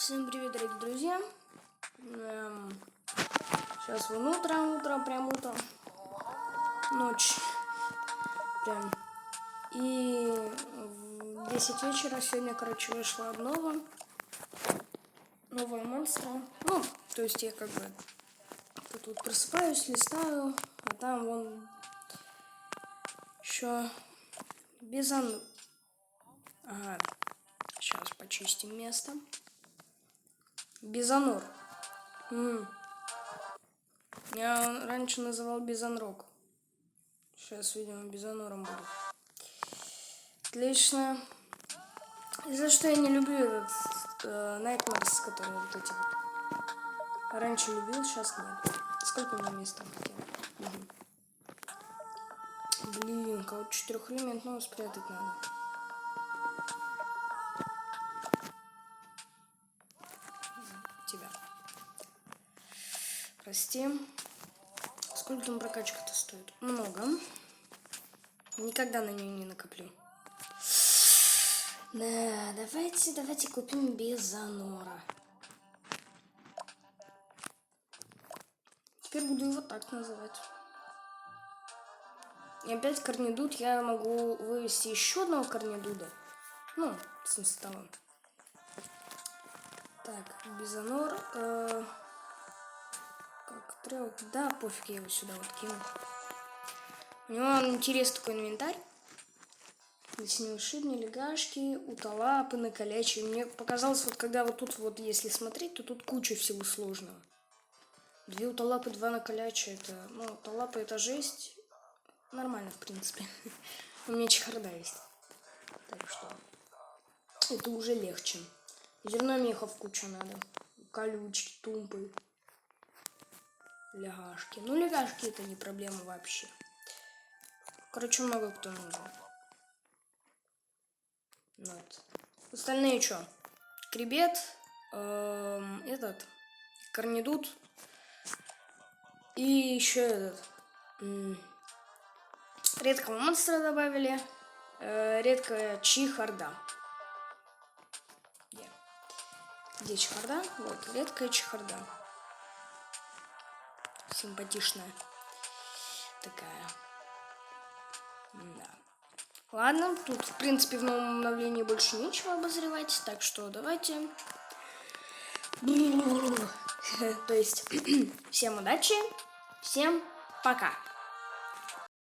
Всем привет, дорогие друзья. Сейчас вон утро, прям утро, ночь, прям. И в 10 вечера сегодня, короче, вышла обнова, новая монстра. Ну, то есть я как бы тут просыпаюсь, листаю, а там вон еще бизон. Ага, сейчас почистим место. Бизонор. Я раньше называл Бизонрок. Сейчас, видимо, Бизонором буду. Отлично. Из-за что я не люблю этот Nightmares, который вот эти вот. Раньше любил, сейчас нет. Сколько у меня места? Блин, кого-то 4-элементного спрятать надо. Тебя. Прости. Сколько там прокачка-то стоит? Много. Никогда на нее не накоплю. Да, давайте купим Бизонора. Теперь буду его так называть. И опять корнедуд. Я могу вывести еще одного корнедуда. Ну, в смысле того. Так, Бизонор. Как трек. Да, пофиг, я его сюда вот кину. У него интересный такой инвентарь. Снеушибни, лягашки, утолапы, накалячи. Мне показалось, вот когда вот тут вот, если смотреть, то тут куча всего сложного. 2 утолапы, 2 накаляча. Это, ну, утолапы это жесть. Нормально, в принципе. У меня чехарда есть. Так что это уже легче. Зерномехов куча надо. Колючки, тумпы. Лягашки. Ну, лягашки это не проблема вообще. Короче, много кто нужен. Вот. Остальные что? Кребет, этот, корнедуд и еще этот. Редкого монстра добавили. Редкая чехарда. Где чехарда? Вот, редкая чехарда. Симпатичная. Такая. Да. Ладно, тут, в принципе, в новом обновлении больше нечего обозревать, так что давайте. То есть, всем удачи, всем пока.